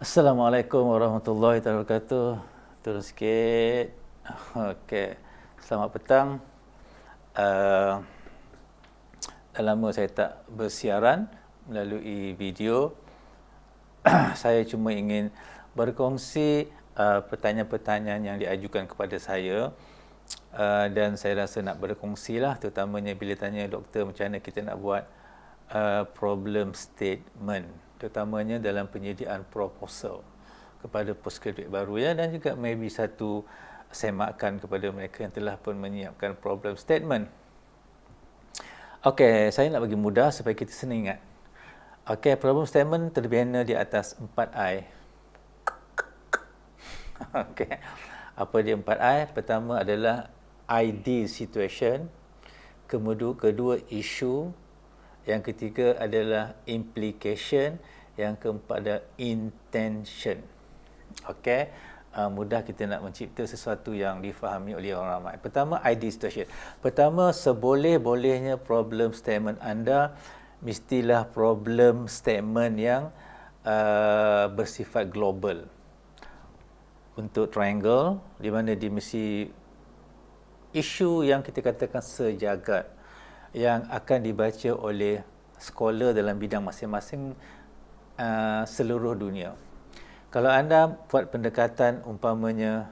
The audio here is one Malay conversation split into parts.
Assalamualaikum warahmatullahi wabarakatuh. Turun sikit. Okey. Selamat petang. Uh, Dah lama saya tak bersiaran melalui video. Saya cuma ingin berkongsi pertanyaan-pertanyaan yang diajukan kepada saya. Dan saya rasa nak berkongsilah, terutamanya bila tanya doktor macam mana kita nak buat problem statement, terutamanya dalam penyediaan proposal kepada postgraduate baru ya, dan juga maybe satu semakan kepada mereka yang telah pun menyiapkan problem statement. Okey, saya nak bagi mudah supaya kita senang ingat. Okey, problem statement terbina di atas 4I. Okey. Apa dia 4I? Pertama adalah ideal situation, kemudian kedua isu, yang ketiga adalah implication, yang keempat adalah intention. Okey, mudah kita nak mencipta sesuatu yang difahami oleh orang ramai. Pertama, ideal situation. Pertama, seboleh-bolehnya problem statement anda mestilah problem statement yang bersifat global. Untuk triangle, di mana dia mesti isu yang kita katakan sejagat, yang akan dibaca oleh scholar dalam bidang masing-masing seluruh dunia. Kalau anda buat pendekatan umpamanya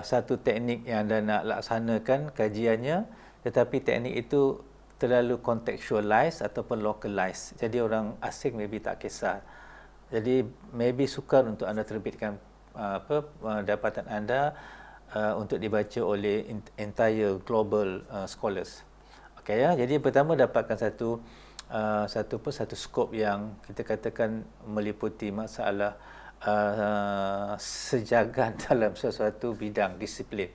satu teknik yang anda nak laksanakan kajiannya, tetapi teknik itu terlalu contextualize ataupun localize, jadi orang asing maybe tak kisah. Jadi maybe sukar untuk anda terbitkan dapatan anda untuk dibaca oleh entire global scholars. Okey ya. Jadi pertama dapatkan satu skop yang kita katakan meliputi masalah sejagat dalam sesuatu bidang disiplin.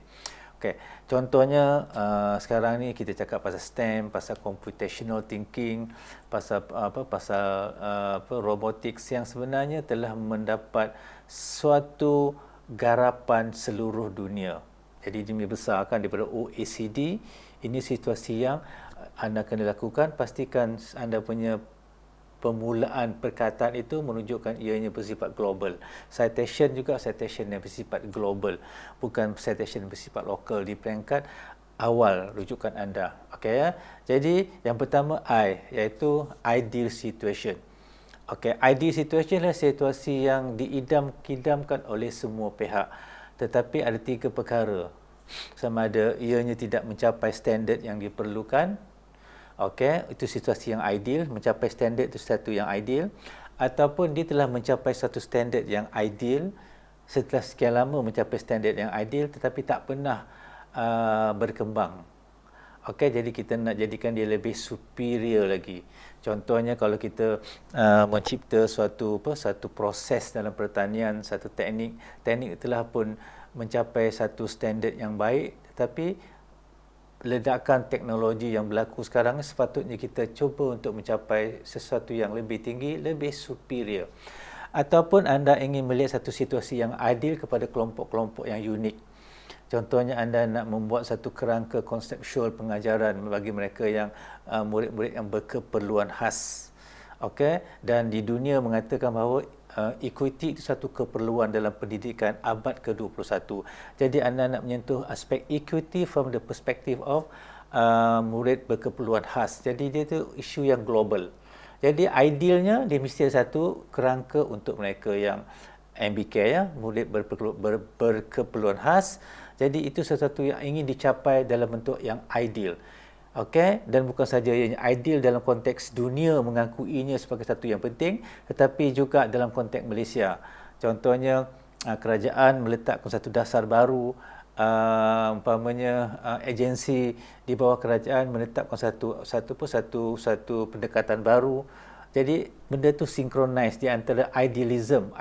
Okey. Contohnya sekarang ni kita cakap pasal STEM, pasal computational thinking, pasal robotics yang sebenarnya telah mendapat suatu garapan seluruh dunia. Jadi dia besarkan daripada OECD. Ini situasi yang anda kena lakukan. Pastikan anda punya permulaan perkataan itu menunjukkan ianya bersifat global. Citation juga citation yang bersifat global, bukan citation bersifat lokal di peringkat awal rujukan anda. Okey ya. Jadi yang pertama I, iaitu ideal situation. Okey, ideal situation adalah situasi yang diidam-idamkan oleh semua pihak. Tetapi ada tiga perkara. Sama ada ianya tidak mencapai standard yang diperlukan. Okey, itu situasi yang ideal. Mencapai standard itu satu yang ideal. Ataupun dia telah mencapai satu standard yang ideal, setelah sekian lama mencapai standard yang ideal tetapi tak pernah berkembang. Okey, jadi kita nak jadikan dia lebih superior lagi. Contohnya kalau kita mencipta satu proses dalam pertanian, satu teknik telah pun mencapai satu standard yang baik, tetapi ledakan teknologi yang berlaku sekarang sepatutnya kita cuba untuk mencapai sesuatu yang lebih tinggi, lebih superior. Ataupun anda ingin melihat satu situasi yang adil kepada kelompok-kelompok yang unik. Contohnya anda nak membuat satu kerangka konseptual pengajaran bagi mereka yang murid-murid yang berkeperluan khas. Okey, dan di dunia mengatakan bahawa equity itu satu keperluan dalam pendidikan abad ke-21. Jadi anda nak menyentuh aspek equity from the perspective of murid berkeperluan khas. Jadi dia itu isu yang global. Jadi idealnya dia mesti ada satu kerangka untuk mereka yang MBK ya, murid berkeperluan khas. Jadi itu sesuatu yang ingin dicapai dalam bentuk yang ideal. Okey, dan bukan saja yang ideal dalam konteks dunia mengakuinya sebagai satu yang penting, tetapi juga dalam konteks Malaysia. Contohnya kerajaan meletakkan satu dasar baru, umpamanya agensi di bawah kerajaan menetapkan satu pendekatan baru. Jadi benda itu synchronize di antara idealisme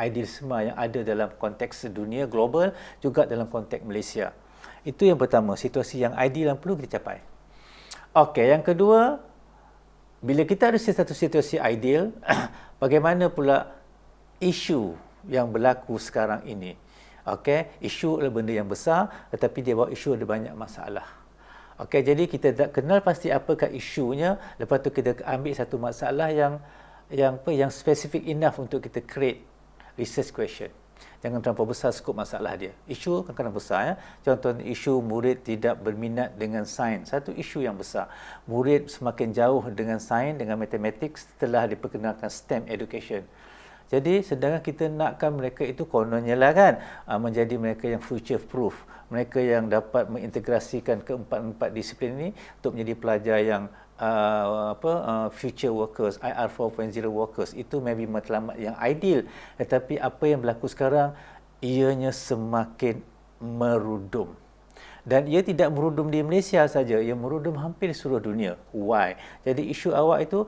yang ada dalam konteks dunia global juga dalam konteks Malaysia. Itu yang pertama, situasi yang ideal yang perlu kita capai. Okey, yang kedua, bila kita ada satu situasi ideal, bagaimana pula isu yang berlaku sekarang ini? Okey, isu adalah benda yang besar, tetapi dia bawa isu ada banyak masalah. Okey, jadi kita tak kenal pasti apakah isunya, lepas tu kita ambil satu masalah yang spesifik enough untuk kita create research question. Jangan terlampau besar skop masalah dia. Isu kadang-kadang besar. Ya. Contohnya isu murid tidak berminat dengan sains. Satu isu yang besar. Murid semakin jauh dengan sains, dengan matematik setelah diperkenalkan STEM education. Jadi sedangkan kita nakkan mereka itu kononnya lah kan menjadi mereka yang future proof. Mereka yang dapat mengintegrasikan keempat-empat disiplin ini untuk menjadi pelajar yang future workers, IR 4.0 workers. Itu maybe matlamat yang ideal. Tetapi apa yang berlaku sekarang, ianya semakin merudum. Dan ia tidak merudum di Malaysia saja, ia merudum hampir seluruh dunia. Why? Jadi isu awak itu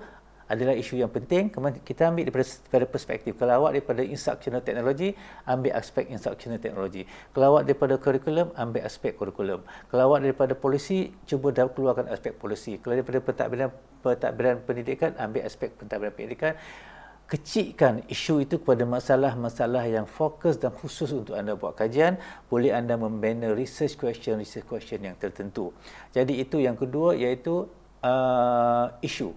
adalah isu yang penting. Kita ambil daripada perspektif. Kalau awak daripada instructional technology, ambil aspek instructional technology. Kalau awak daripada kurikulum, ambil aspek kurikulum. Kalau awak daripada polisi, cuba keluarkan aspek polisi. Kalau daripada pentadbiran pendidikan, ambil aspek pentadbiran pendidikan. Kecikkan isu itu kepada masalah-masalah yang fokus dan khusus untuk anda buat kajian. Boleh anda membina research question yang tertentu. Jadi itu yang kedua, iaitu isu.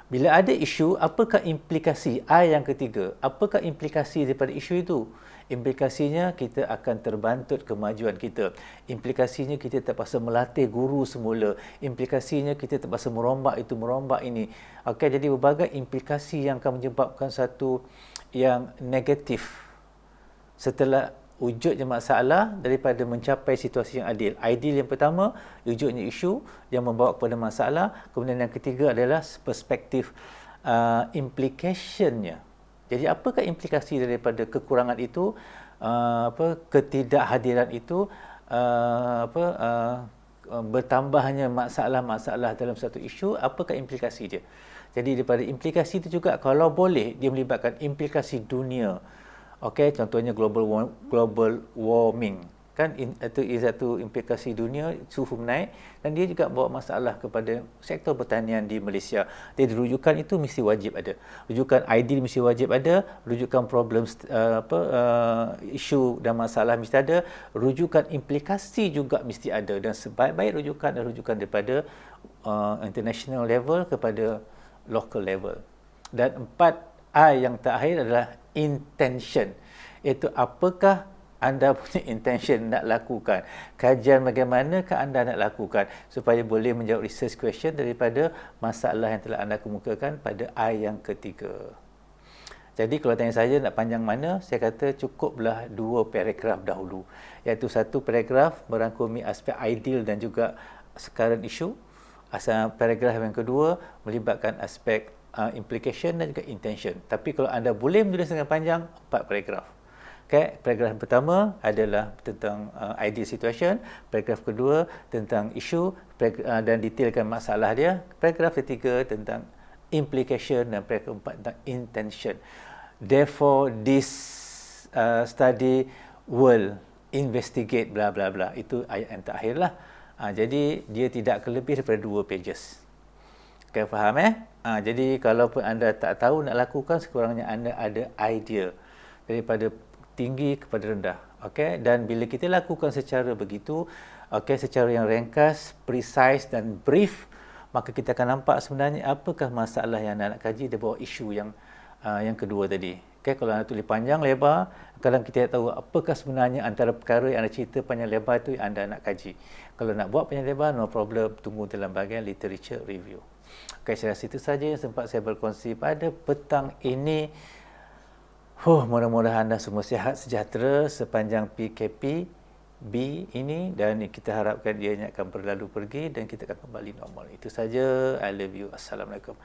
Bila ada isu, apakah implikasi? Yang ketiga, apakah implikasi daripada isu itu? Implikasinya kita akan terbantut kemajuan kita. Implikasinya kita terpaksa melatih guru semula. Implikasinya kita terpaksa merombak itu, merombak ini. Okey, jadi berbagai implikasi yang akan menyebabkan satu yang negatif setelah wujudnya masalah daripada mencapai situasi yang adil. Ideal yang pertama, wujudnya isu yang membawa kepada masalah. Kemudian yang ketiga adalah perspektif implicationnya. Jadi apakah implikasi daripada kekurangan itu, ketidakhadiran itu, bertambahnya masalah-masalah dalam satu isu, apakah implikasi dia? Jadi daripada implikasi itu juga, kalau boleh, dia melibatkan implikasi dunia. Okey, contohnya global warming kan, itu satu implikasi dunia, suhu menaik, dan dia juga bawa masalah kepada sektor pertanian di Malaysia. Jadi rujukan itu mesti wajib ada, rujukan ideal mesti wajib ada, rujukan problem isu dan masalah mesti ada, rujukan implikasi juga mesti ada, dan sebaik-baik rujukan adalah rujukan daripada international level kepada local level. Dan 4I yang terakhir adalah intention, iaitu apakah anda punya intention nak lakukan, kajian bagaimanakah anda nak lakukan supaya boleh menjawab research question daripada masalah yang telah anda kemukakan pada I yang ketiga. Jadi kalau tanya saya nak panjang mana, saya kata cukuplah 2 paragraf dahulu, iaitu 1 paragraf merangkumi aspek ideal dan juga sekarang isu. Asal paragraf yang kedua melibatkan aspek implication dan juga intention. Tapi kalau anda boleh menulis dengan panjang, 4 paragraf. Okay, paragraf pertama adalah tentang ideal situation, paragraf kedua tentang isu dan detailkan masalah dia, paragraf ketiga tentang implication, dan paragraf keempat tentang intention. Therefore, this study will investigate bla bla bla. Itu ayat yang terakhir lah. Jadi dia tidak lebih daripada 2 pages. Okay, faham jadi kalaupun anda tak tahu nak lakukan, sekurangnya anda ada idea daripada tinggi kepada rendah. Okey, dan bila kita lakukan secara begitu, secara yang ringkas, precise dan brief, maka kita akan nampak sebenarnya apakah masalah yang anda nak kaji di bawah isu yang kedua tadi. Kalau anda tulis panjang lebar, kadang kita tahu apakah sebenarnya antara perkara yang anda cerita panjang lebar itu yang anda nak kaji. Kalau nak buat panjang lebar, no problem, tunggu dalam bahagian literature review. Saya rasa itu saja yang sempat saya berkongsi pada petang ini. Mudah-mudahan anda semua sihat sejahtera sepanjang PKP ini, dan kita harapkan ianya akan berlalu pergi dan kita akan kembali normal. Itu saja. I love you. Assalamualaikum.